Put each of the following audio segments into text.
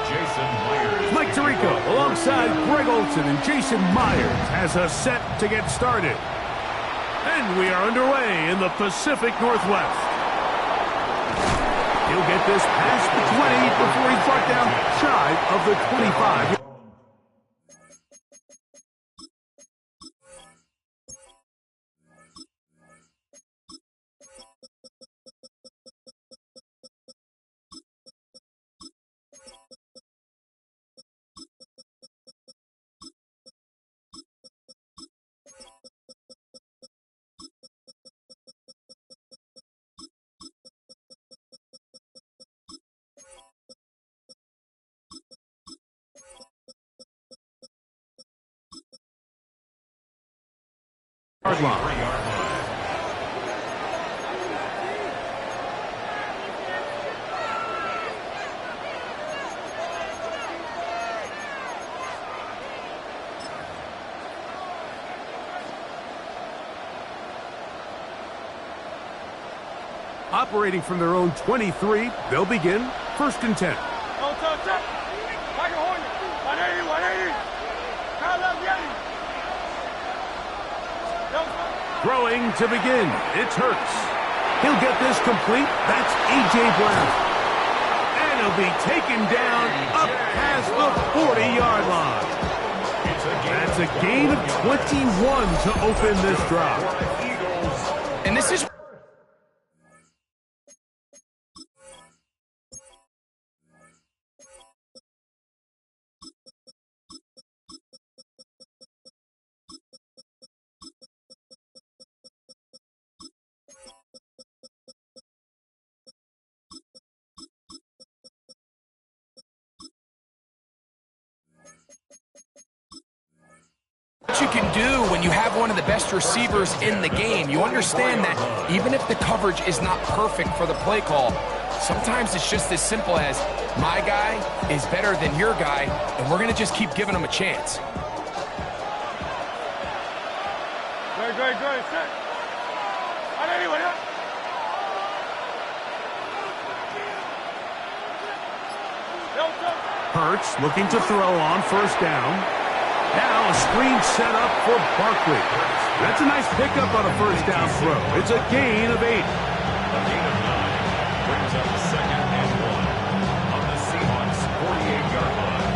Mike Tirico alongside Greg Olson and Jason Myers has us set to get started. And we are underway in the Pacific Northwest. He'll get this past the 20 before he's brought down shy of the 25. Operating from their own 23, they'll begin 1st and 10. Throwing to begin, it's Hurts. He'll get this complete. That's A.J. Brown. And he'll be taken down up past the 40-yard line. That's a gain of 21 to open this drive. And this is... what you can do when you have one of the best receivers in the game. You understand that even if the coverage is not perfect for the play call, sometimes it's just as simple as my guy is better than your guy, and we're going to just keep giving him a chance. Hurts looking to throw on 1st down. Now a screen set up for Barkley. That's a nice pickup on a 1st down throw. It's a gain of 8. A gain of 9 brings up 2nd and 1 on the Seahawks' 48-yard line.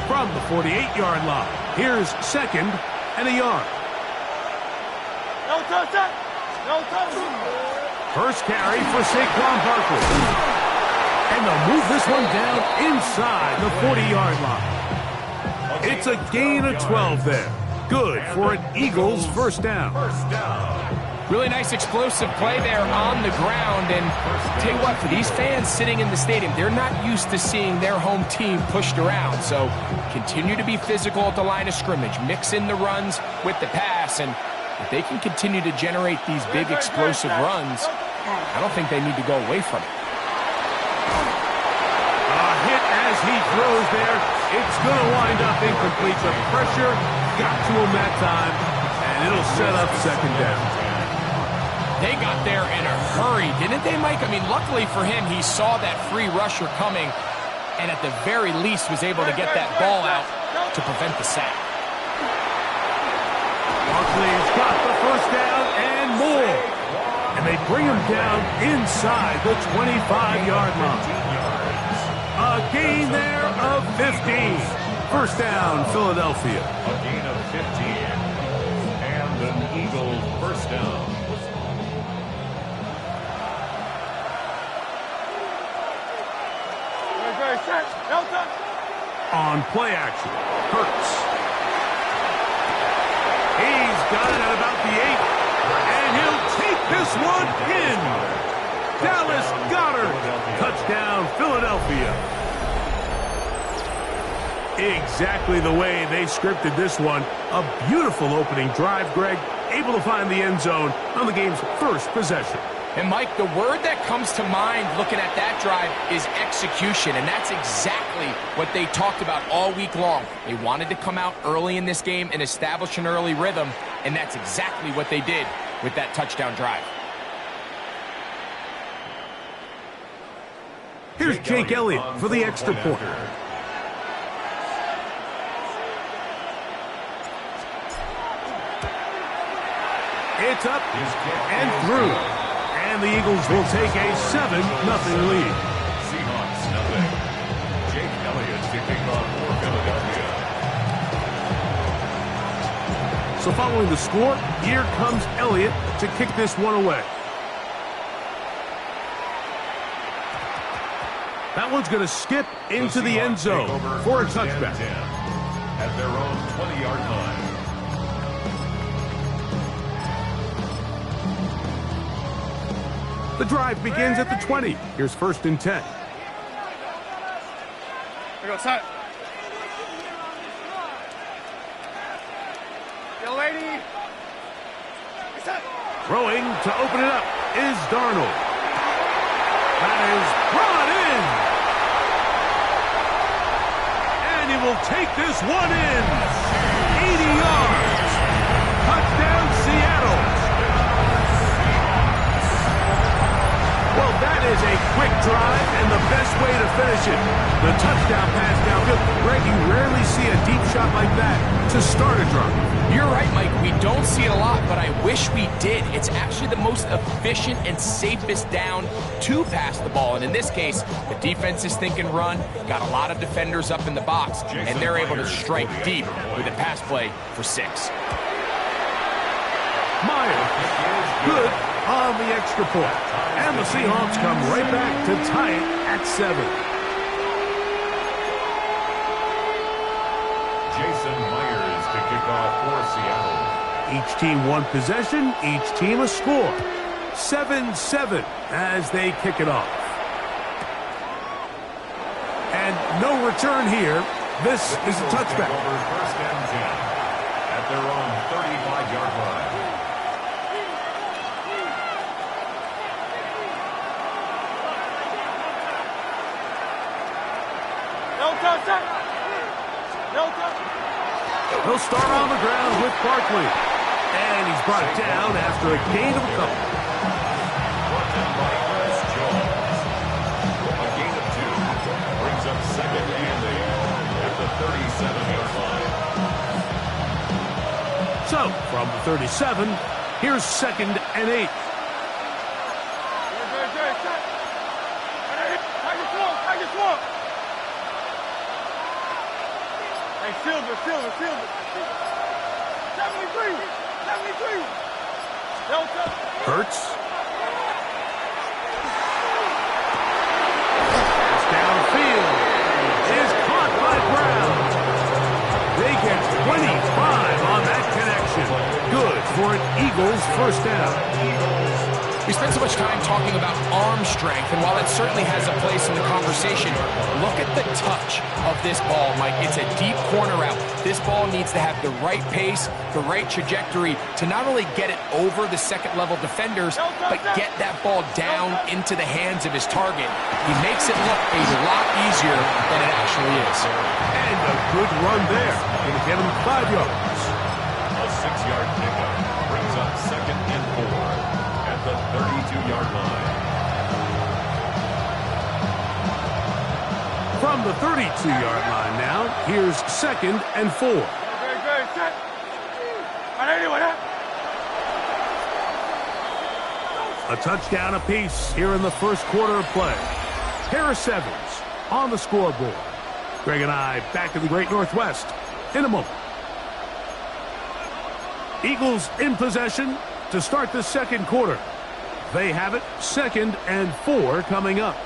From the 48-yard line, here's 2nd and a yard. First carry for Saquon Barkley. And they'll move this one down inside the 40-yard line. It's a gain of 12 there. Good for an Eagles 1st down. Really nice explosive play there on the ground. And tell you what, for these fans sitting in the stadium, they're not used to seeing their home team pushed around. So continue to be physical at the line of scrimmage. Mix in the runs with the pass. And if they can continue to generate these big explosive runs, I don't think they need to go away from it. A hit as he throws there. It's going to wind up incomplete. The pressure got to him that time, and it'll set up 2nd down. They got there in a hurry, didn't they, Mike? I mean, luckily for him, he saw that free rusher coming, and at the very least was able to get that ball out to prevent the sack. Barkley's got the 1st down and more. And they bring him down inside the 25-yard line. A gain there of 15. 1st down, Philadelphia. A gain of 15. And an Eagles 1st down. On play action, Hurts. He's got it at about the 8, and he'll take this one in. Dallas Goedert, touchdown Philadelphia. Exactly the way they scripted this one. A beautiful opening drive, Greg, able to find the end zone on the game's 1st possession. And Mike, the word that comes to mind looking at that drive is execution, and that's exactly what they talked about all week long. They wanted to come out early in this game and establish an early rhythm, and that's exactly what they did with that touchdown drive. Here's Jake Elliott for the extra point. It's up and through. And the Eagles will take a 7-0 lead. Seahawks, nothing. Jake Elliott kicking off for Philadelphia. So following the score, here comes Elliott to kick this one away. That one's going to skip into the end zone for a touchback. At their own 20-yard line. The drive begins at the 20. Here's 1st and 10. Here goes, son. Yo, lady. Throwing to open it up is Darnold. That is brought in. And he will take this one in. 80 yards. Touchdown, Seattle. Well, that is a quick drive and the best way to finish it. The touchdown pass downfield. Greg, you rarely see a deep shot like that to start a drive. You're right, Mike. We don't see it a lot, but I wish we did. It's actually the most efficient and safest down to pass the ball. And in this case, the defense is thinking run, got a lot of defenders up in the box, and they're able to strike deep with a pass play for 6. Myers, good on the extra point. And the Seahawks come right back to tie it at 7. Jason Myers to kick off for Seattle. Each team one possession, each team a score. 7-7 as they kick it off. And no return here. This is a touchback. 1st and 10 at their own 35-yard line. He'll start on the ground with Barkley. And he's brought down after a gain of a couple. Brought down by Chris Jones. A gain of 2. Brings up 2nd and 8 at the 37-yard line. So, from the 37, here's 2nd and 8. Silver. 73. Delta. Hurts. Pass downfield is caught by Brown. They get 25 on that connection. Good for an Eagles 1st down. We spend so much time talking about arm strength, and while that certainly has a place in the conversation, look at the touch of this ball, Mike. It's a deep corner route. This ball needs to have the right pace, the right trajectory to not only get it over the second-level defenders, but get that ball down into the hands of his target. He makes it look a lot easier than it actually is. And a good run there. Going to get him 5 yards. A 6-yard pickup brings up 2nd and 4 at the 32-yard line. From the 32-yard line now, here's 2nd and 4. Very set. A touchdown apiece here in the first quarter of play. Harris Evans on the scoreboard. Greg and I back in the Great Northwest in a moment. Eagles in possession to start the second quarter. They have it 2nd and 4 coming up.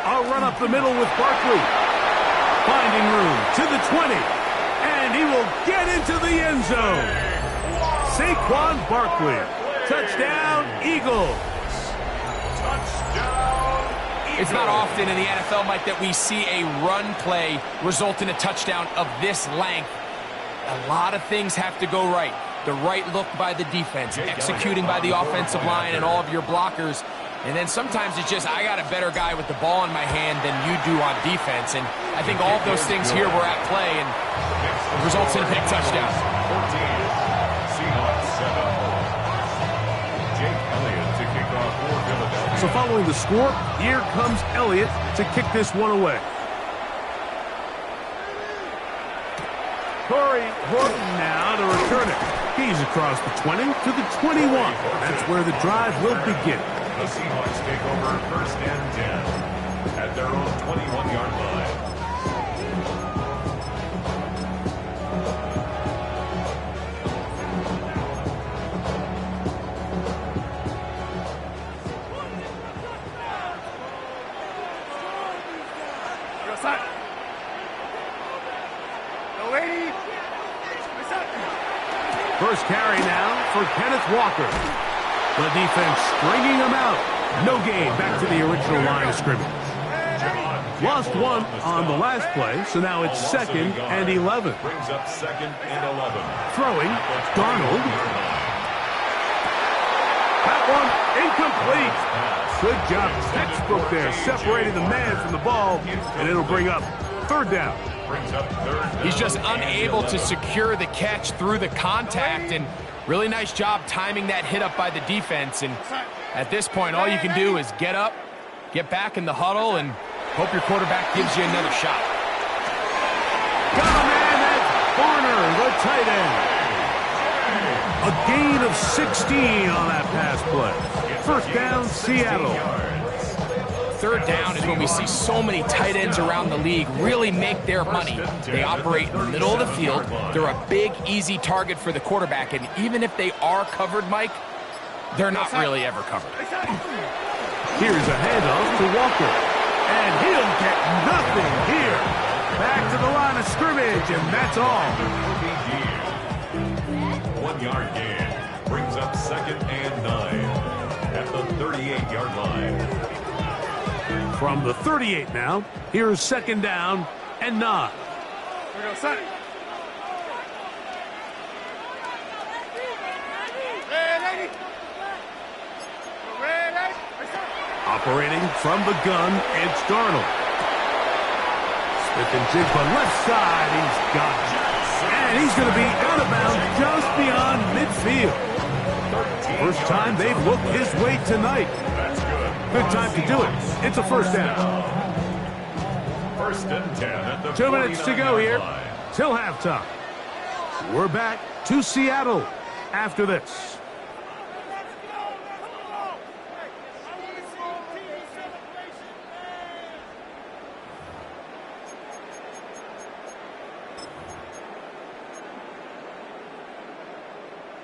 A run up the middle with Barkley. Finding room to the 20. And he will get into the end zone. Saquon Barkley. Touchdown, Eagles. Touchdown, It's not often in the NFL, Mike, that we see a run play result in a touchdown of this length. A lot of things have to go right. The right look by the defense, executing by the offensive line and all of your blockers. And then sometimes it's just, I got a better guy with the ball in my hand than you do on defense. And I think all of those things here were at play and results in a big touchdown. 14, Seahawks 7. Jake Elliott to kick off for Philadelphia. So following the score, here comes Elliott to kick this one away. Corey Horton now to return it. He's across the 20 to the 21. That's where the drive will begin. The Seahawks take over first and 10 at their own 21-yard line. First carry now for Kenneth Walker. The defense stringing him out. No gain back to the original line of scrimmage. Lost one on the last play, so now it's 2nd and 11. Brings up 2nd and 11. Throwing, Darnold. That one incomplete. Good job, textbook there, separating the man from the ball, and it'll bring up 3rd down. Brings up 3rd down. He's just unable to secure the catch through the contact, and really nice job timing that hit up by the defense. And at this point, all you can do is get up, get back in the huddle, and hope your quarterback gives you another shot. Got a man, that's Barner, the tight end. A gain of 16 on that pass play. 1st down, Seattle. 3rd down is when we see so many tight ends around the league really make their money. They operate in the middle of the field. They're a big, easy target for the quarterback, and even if they are covered, Mike, they're not really ever covered. Here's a handoff to Walker, and he'll get nothing here. Back to the line of scrimmage, and that's all. 1-yard gain brings up 2nd and 9 at the 38-yard line. From the 38 now, here's 2nd down and 9. Here we go, son. Ready. Ready. Operating from the gun, it's Darnold. Smith and Jigba left side, he's got it. And he's going to be out of bounds just beyond midfield. First time they've looked his way tonight. Good time to do it. It's a 1st down. 1st and 10 at the 2 minutes to go here line. till halftime. We're back to Seattle after this.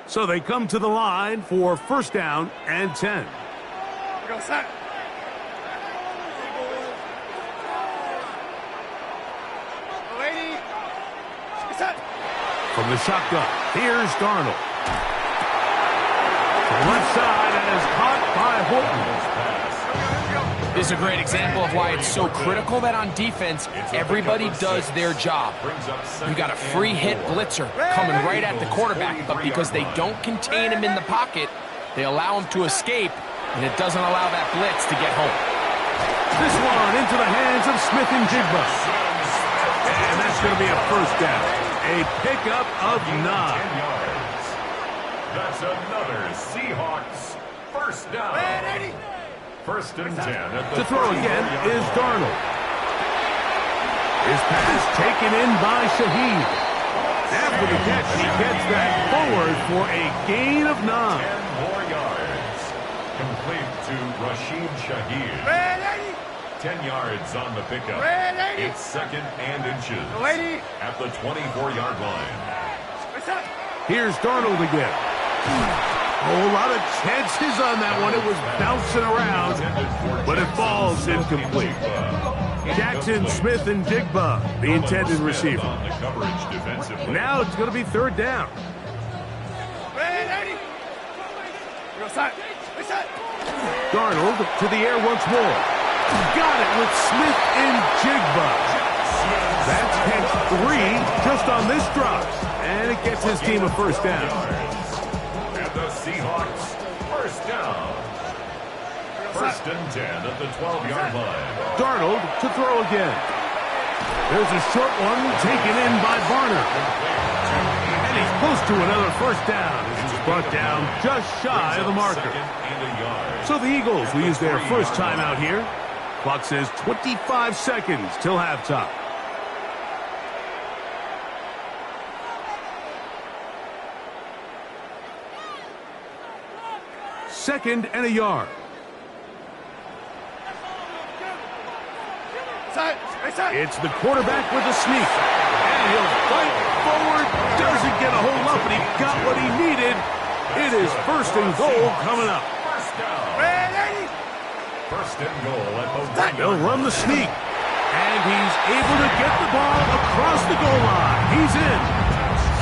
So they come to the line for 1st down and 10. Go, son. Lady. Set. From the shotgun, here's Darnold. To the left side, and is caught by Horton. This is a great example of why it's so critical that on defense, everybody does their job. You got a free hit blitzer coming right at the quarterback, but because they don't contain him in the pocket, they allow him to escape, and it doesn't allow that blitz to get home. This one into the hands of Smith and Jigba. And that's going to be a 1st down. A pickup of 9. That's another Seahawks 1st down. 1st and 10 at the To throw again is Darnold. His pass taken in by Shaheed. After the catch, he gets that forward for a gain of 9. 10 more yards. Complete to Rashid Shaheed. 10 yards on the pickup. It's 2nd and inches at the 24-yard line. Here's Darnold again. A lot of chances on that one. It was bouncing around, but it falls incomplete. Jackson, Smith, and Jigba, the intended receiver. On the coverage defensively. Now it's going to be 3rd down. Darnold to the air once more. Got it with Smith and Jigba. That's catch 3 just on this drop. And it gets his team a first down. And the Seahawks, first down. First and 10 at the 12-yard line. Darnold to throw again. There's a short one taken in by Varner. And he's close to another first down. This is brought down just shy of the marker. So the Eagles will use their first timeout here. Clock says 25 seconds till halftime. Second and a yard. It's the quarterback with a sneak. And he'll fight forward. Doesn't get a whole lot, but he got what he needed. It is first and goal coming up. First down. First and goal at the They'll run the sneak. And he's able to get the ball across the goal line. He's in.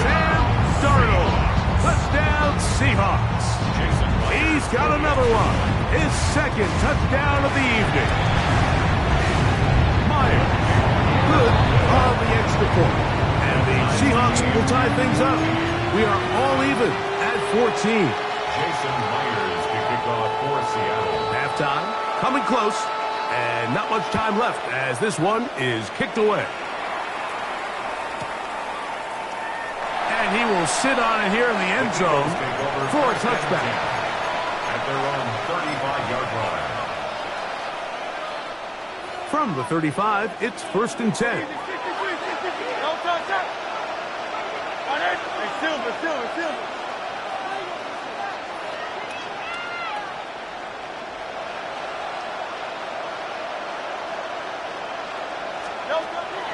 Sam Darnold. Touchdown Seahawks. He's got another one. His second touchdown of the evening. Myers. Good on the extra point. And the Seahawks will tie things up. We are all even at 14. Jason Myers to kick off for Seattle. Halftime, coming close, and not much time left as this one is kicked away. And he will sit on it here in the end zone for a touchback. At their own 35-yard line. From the 35, it's first and 10.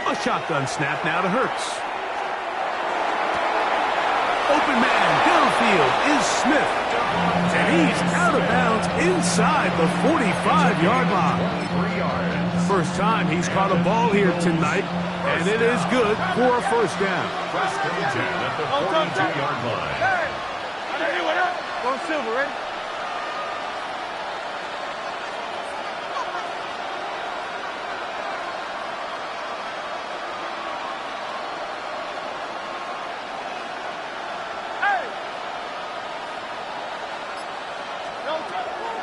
A shotgun snap now to Hurts. Open man downfield is Smith. And he's out of bounds inside the 45-yard line. 23 yards. First time he's caught a ball here tonight, and it is good for a first down. First and 10 at the 42-yard line. Go Silver, ready?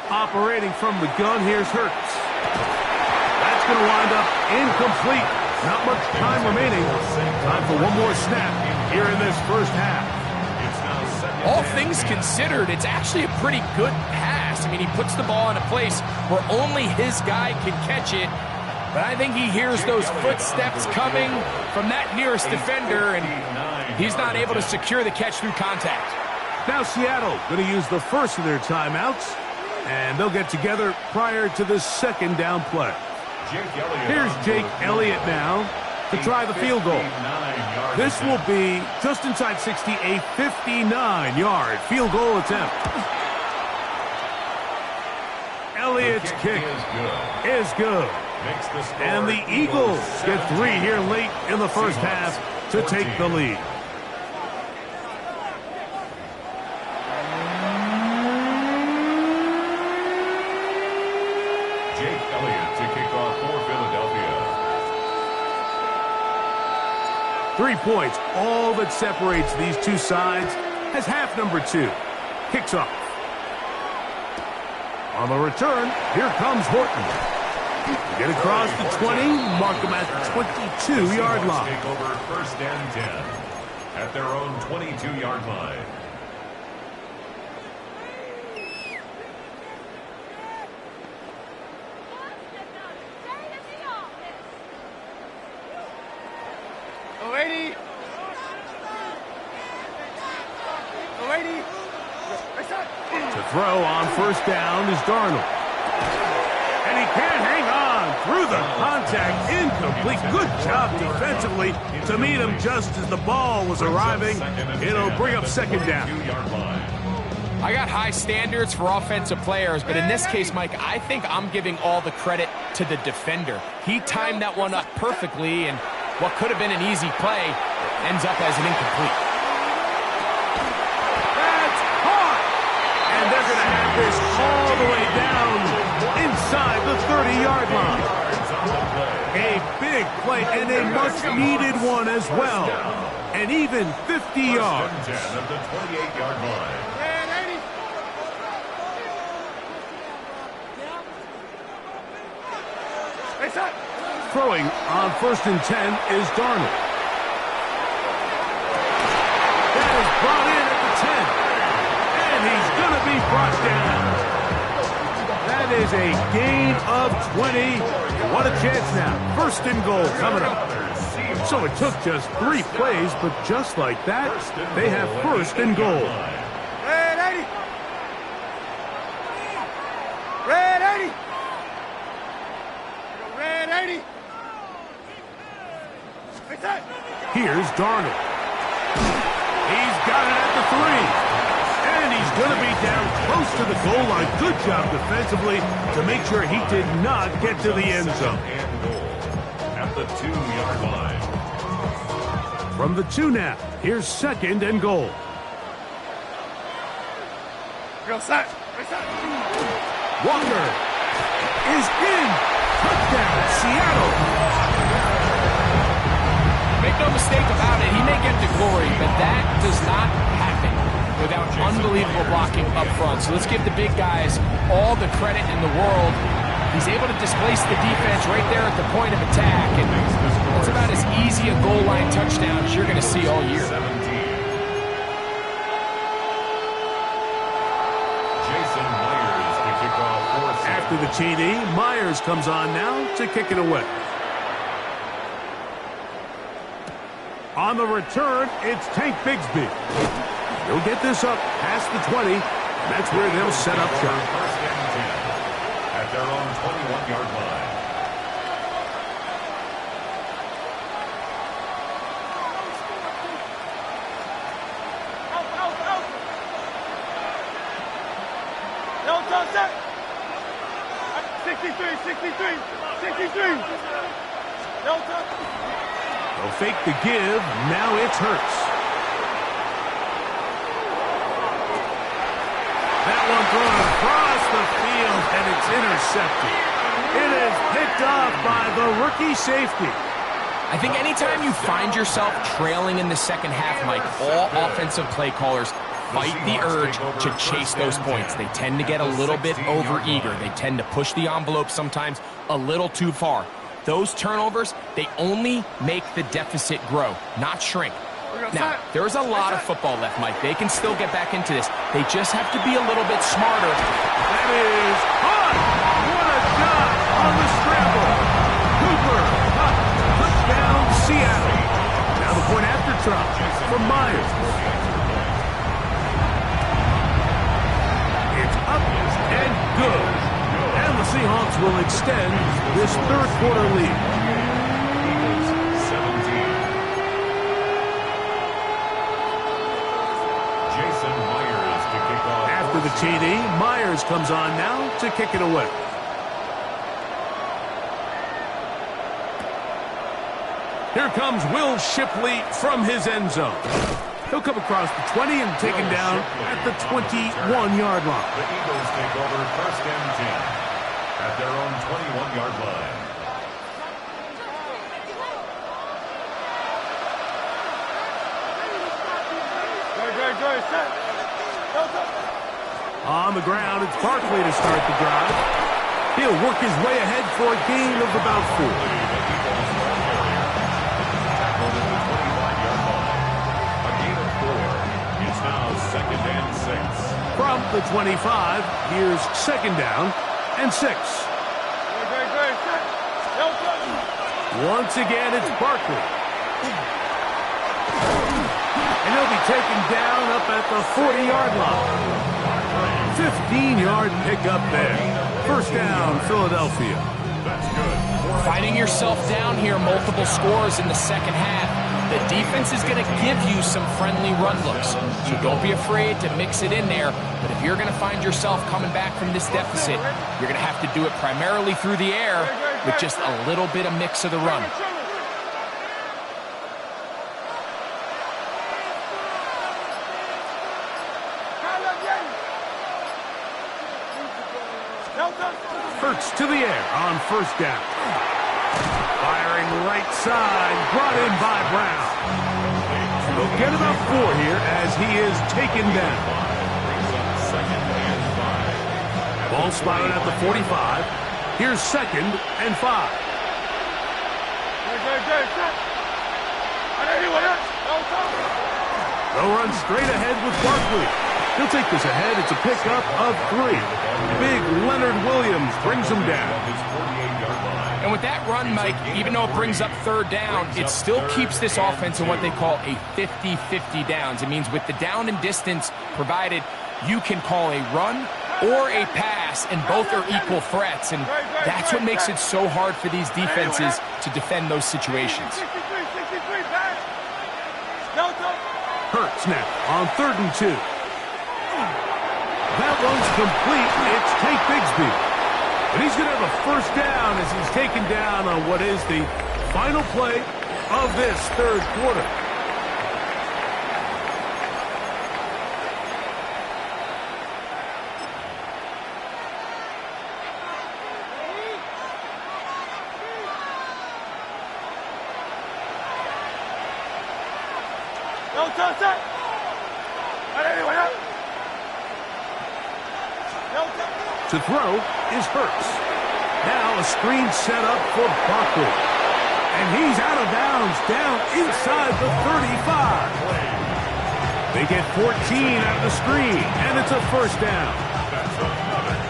Operating from the gun, here's Hurts. That's going to wind up incomplete. Not much time remaining. Time for one more snap here in this first half. All things considered, it's actually a pretty good pass. I mean, he puts the ball in a place where only his guy can catch it. But I think he hears those footsteps coming from that nearest defender, and he's not able to secure the catch through contact. Now Seattle going to use the first of their timeouts, and they'll get together prior to the second down play. Here's Jake Elliott now to try the field goal. This will be just inside 60, a 59-yard field goal attempt. Elliott's kick is good. And the Eagles get 3 here late in the first half to take the lead. Jake Elliott to kick off for Philadelphia. 3 points, all that separates these two sides, as half number 2 kicks off. On the return, here comes Horton. Get across the 20, mark them at the 22-yard line. Take over first and 10 at their own 22-yard line. To throw on first down is Darnold. And he can't hang on through the contact. Incomplete. Good job defensively to meet him just as the ball was arriving. It'll bring up second down. I got high standards for offensive players, but in this case, Mike, I think I'm giving all the credit to the defender. He timed that one up perfectly, and what could have been an easy play ends up as an incomplete. That's caught! And they're going to have this all the way down inside the 30-yard line. A big play and a much-needed one as well. And even 50 yards. 10 at the 28-yard line. Throwing on 1st and 10 is Darnold. That is brought in at the 10. And he's going to be brought down. That is a gain of 20. What a chance now. 1st and goal coming up. So it took just 3 plays, but just like that, they have 1st and goal. Red 80. Red 80. Red 80. Here's Darnold. He's got it at the 3. And he's going to be down close to the goal line. Good job defensively to make sure he did not get to the end zone. At the 2-yard line. From the 2 now, here's 2nd and goal. Go set. Walker is in. Touchdown, Seattle. Make no mistake about it, he may get to glory, but that does not happen without unbelievable blocking up front. So let's give the big guys all the credit in the world. He's able to displace the defense right there at the point of attack, and it's about as easy a goal line touchdown as you're going to see all year. 17. Jason Myers to kick off for After the TD, Myers comes on now to kick it away. On the return, it's Tank Bigsby. He'll get this up past the 20. That's where they'll set up shop. 1st and 10 at their own 21-yard line. No, touch that. 63. No touch. They'll fake the give. Now it's Hurts. That one thrown across the field, and it's intercepted. It is picked off by the rookie safety. I think anytime you find yourself trailing in the second half, Mike, all offensive play callers fight the urge to chase those points. They tend to get a little bit overeager. They tend to push the envelope sometimes a little too far. Those turnovers, they only make the deficit grow, not shrink. Now, there's a lot of football left, Mike. They can still get back into this. They just have to be a little bit smarter. That is hot. What a job on the scramble. Cooper, touchdown, Seattle. Now the point after try from Myers. It's up and good. And the Seahawks will extend this third quarter lead. After the TD, Myers comes on now to kick it away. Here comes Will Shipley from his end zone. He'll come across the 20 and taken down at the 21-yard line. The Eagles take over 1st and 10 at their own 21-yard line. On the ground, it's Barkley to start the drive. He'll work his way ahead for a gain of about 4. A gain of 4. It's now 2nd and 6. From the 25, here's 2nd down and 6. Once again, it's Barkley. And he'll be taken down up at the 40-yard line. 15-yard pickup there. 1st down, Philadelphia. That's good. Finding yourself down here, multiple scores in the second half. The defense is going to give you some friendly run looks. So don't be afraid to mix it in there. But if you're going to find yourself coming back from this deficit, you're going to have to do it primarily through the air with just a little bit of mix of the run. Hurts to the air on first down. Firing right side, brought in by Brown. They'll get about 4 here as he is taken down. Ball spotted at the 45. Here's 2nd and 5. They'll run straight ahead with Barkley. He'll take this ahead. It's a pickup of 3. Big Leonard Williams brings him down. And with that run, Mike, even though it brings up 3rd down, it still keeps this offense in what they call a 50-50 downs. It means with the down and distance provided, you can call a run or a pass, and both are equal threats. And that's what makes it so hard for these defenses to defend those situations. Hurts now on 3rd and 2. That one's complete. It's Tate Bigsby. And he's going to have a 1st down as he's taken down on what is the final play of this 3rd quarter. To throw is Hurts. Now a screen set up for Barkley. And he's out of bounds down inside the 35. They get 14 out of the screen, and it's a 1st down.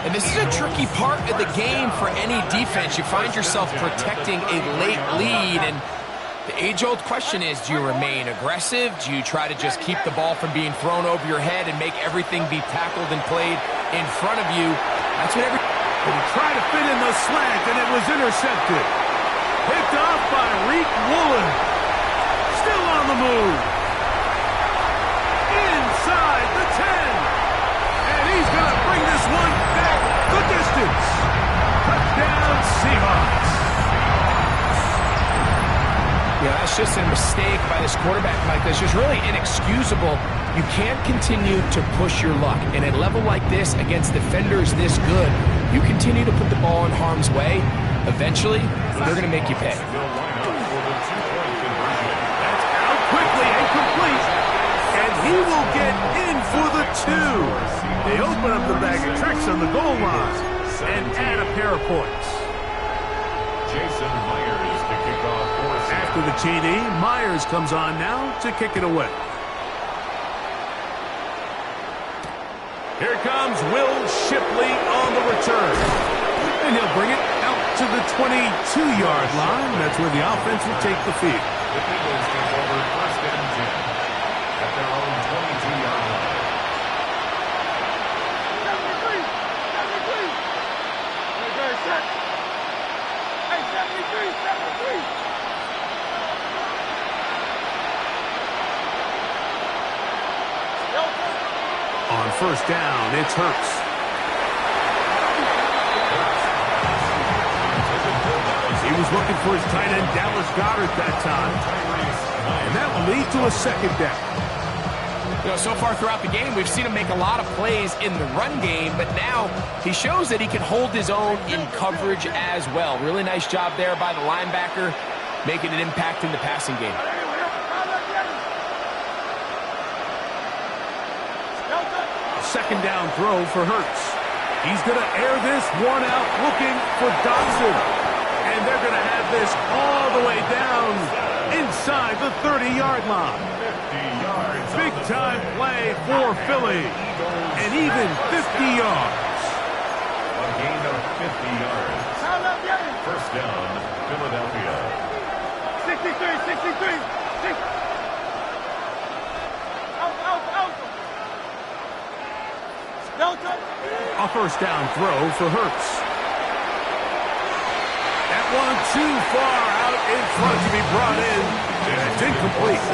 And this is a tricky part of the game for any defense. You find yourself protecting a late lead, and the age-old question is, do you remain aggressive? Do you try to just keep the ball from being thrown over your head and make everything be tackled and played in front of you? That's what But he tried to fit in the slant, and it was intercepted. Picked off by Reek Woolen. Still on the move. Inside the 10. And he's going to bring this one back the distance. Touchdown, Seahawks. Yeah, that's just a mistake by this quarterback, Mike. That's just really inexcusable. You can't continue to push your luck. And at a level like this, against defenders this good, you continue to put the ball in harm's way, eventually, they're going to make you pay. That's out quickly and complete. And he will get in for the 2. They open up the bag of tricks on the goal line and add a pair of points. Jason Myers to kick off for us. After the TD, Myers comes on now to kick it away. Here comes Will Shipley on the return. And he'll bring it out to the 22-yard line. That's where the offense will take the field. The Eagles take over 1st and 10 at their own 22-yard line. 73. On 1st down, it's Hurts. He was looking for his tight end, Dallas Goedert, that time. And that will lead to a 2nd down. You know, so far throughout the game, we've seen him make a lot of plays in the run game, but now he shows that he can hold his own in coverage as well. Really nice job there by the linebacker, making an impact in the passing game. 2nd down throw for Hurts. He's going to air this one out looking for Dodson. And they're going to have this all the way down inside the 30-yard line. 50 yards. Big-time play for Philly. And even 50 yards. A gain of 50 yards. 1st down, Philadelphia. 63. A 1st down throw for Hurts. That one too far out in front to be brought in. And it's incomplete.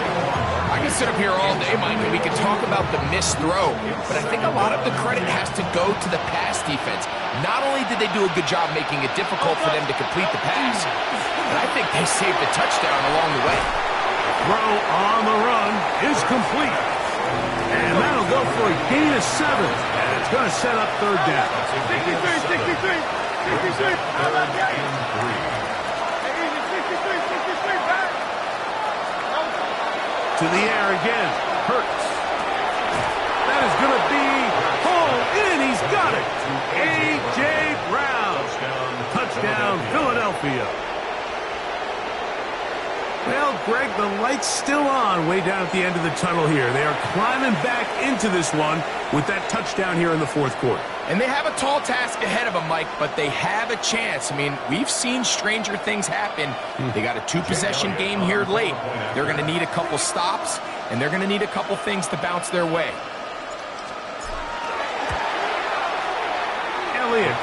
I can sit up here all day, Mike, and we can talk about the missed throw, but I think a lot of the credit has to go to the pass defense. Not only did they do a good job making it difficult for them to complete the pass, but I think they saved the touchdown along the way. Throw on the run is complete. And that'll go for a gain of 7. And it's going to set up third down. 63, 63, 63. How about that? 63, back. To the air again. Hurts. That is going to be hauled in. He's got it. A.J. Brown. Touchdown, Philadelphia. Well, Greg, the light's still on way down at the end of the tunnel here. They are climbing back into this one with that touchdown here in the fourth quarter. And they have a tall task ahead of them, Mike, but they have a chance. I mean, we've seen stranger things happen. They got a two-possession game here late. They're going to need a couple stops, and they're going to need a couple things to bounce their way. Elliott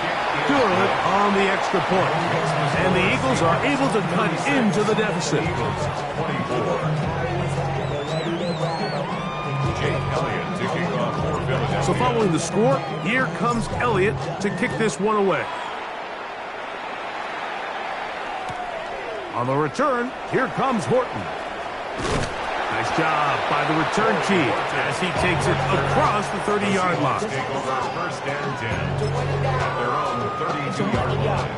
good on the extra point. And the Eagles are able to cut into the deficit. So following the score, here comes Elliott to kick this one away. On the return, here comes Horton. Nice job by the return team as he takes it across the 30-yard line. Take over first and 10 at their own 32-yard line.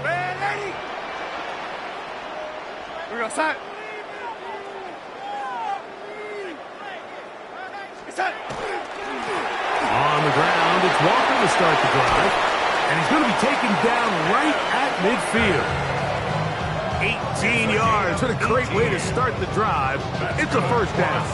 Ready? We're going to set. Set. On the ground, it's Walker to start the drive. And he's going to be taken down right at midfield. 18 yards. What a great way to start the drive. It's a first down.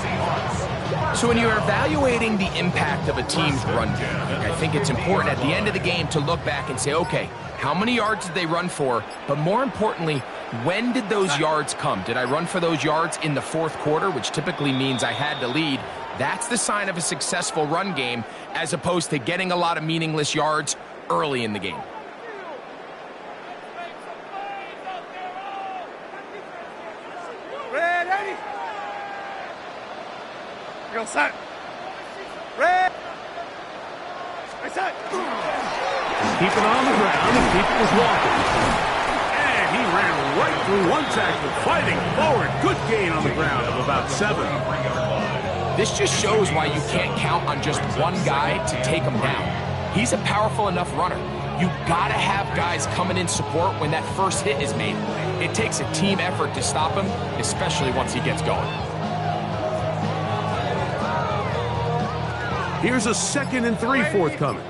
So when you're evaluating the impact of a team's run game, I think it's important at the end of the game to look back and say, okay, how many yards did they run for? But more importantly, when did those yards come? Did I run for those yards in the fourth quarter, which typically means I had to lead? That's the sign of a successful run game, as opposed to getting a lot of meaningless yards early in the game. Ready? Go set. Red. Set. Keep it on the ground and keep it with Walker. And he ran right through one tackle, fighting forward. Good gain on the ground of about 7. This just shows why you can't count on just one guy to take him down. He's a powerful enough runner. You gotta have guys coming in support when that first hit is made. It takes a team effort to stop him, especially once he gets going. Here's a 2nd and 3 forthcoming.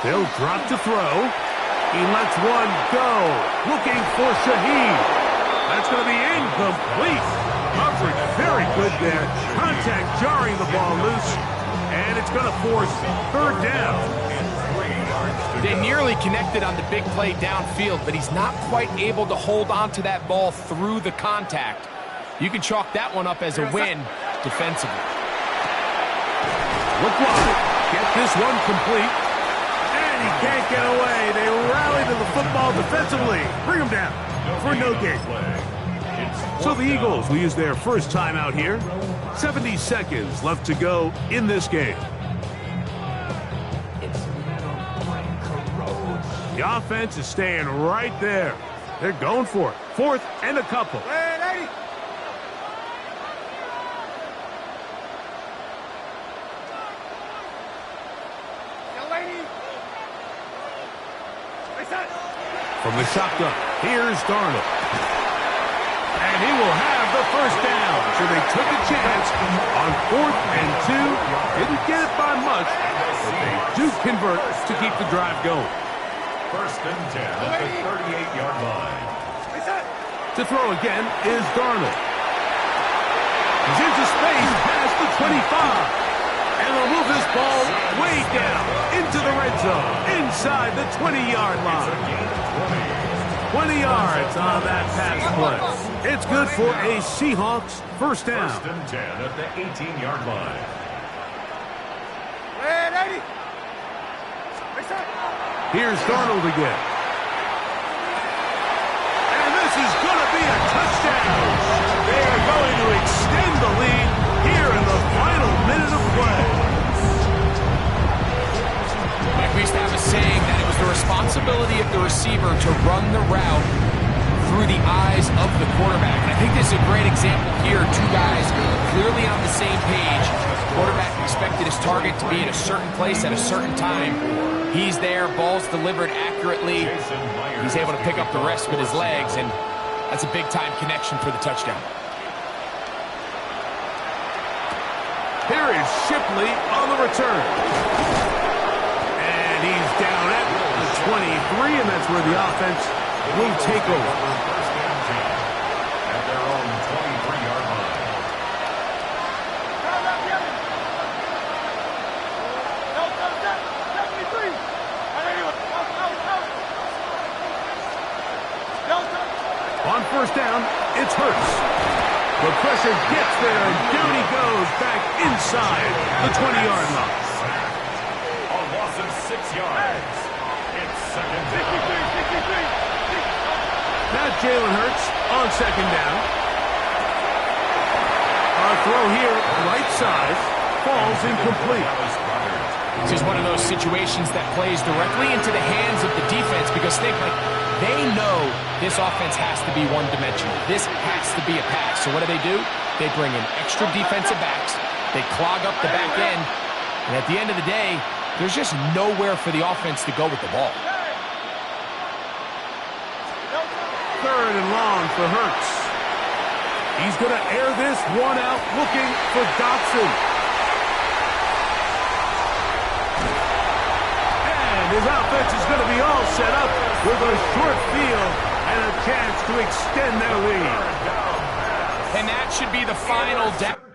They'll drop to throw. He lets one go. Looking for Shaheed. That's going to be incomplete. Coverage very good there. Contact jarring the ball loose. And it's going to force third down. They nearly connected on the big play downfield, but he's not quite able to hold on to that ball through the contact. You can chalk that one up as a win defensively. Look wide. Get this one complete. And he can't get away. They rally to the football defensively. Bring him down for no gain. So the Eagles will use their first timeout here. 70 seconds left to go in this game. The offense is staying right there. They're going for it. 4th and a couple. Ready? From the shotgun, here's Darnold. And he will have the first down. So they took a chance on 4th and 2. Didn't get it by much, but they do convert to keep the drive going. First and 10 at the 38-yard line. To throw again is Darnold. He's into space past the 25. And they'll move this ball way down into the red zone, inside the 20-yard line. 20 yards on that pass play. It's good for a Seahawks first down. First and 10 at the 18-yard line. Ready? Here's Darnold again. And this is going to be a touchdown. They are going to extend the lead here in the final minute of play. Like we used to have a saying that it was the responsibility of the receiver to run the route through the eyes of the quarterback. And I think this is a great example here. Two guys clearly on the same page. Quarterback expected his target to be at a certain place at a certain time. He's there, ball's delivered accurately. He's able to pick up the rest with his legs, and that's a big-time connection for the touchdown. Here is Shipley on the return. And he's down at the 23, and that's where the offense will take over. First down 10 at their own 23-yard line. On first down, it's Hurts. The pressure gets there, and down he goes back inside the 20-yard line. A loss of 6 yards. It's second down. Now Jalen Hurts on second down. A throw here, right side, falls incomplete. This is one of those situations that plays directly into the hands of the defense because they know this offense has to be one-dimensional. This has to be a pass. So what do? They bring in extra defensive backs. They clog up the back end. And at the end of the day, there's just nowhere for the offense to go with the ball. Third and long for Hurts. He's going to air this one out, looking for Dobson. And his offense is going to be all set up with a short field and a chance to extend their lead. And that should be the final down.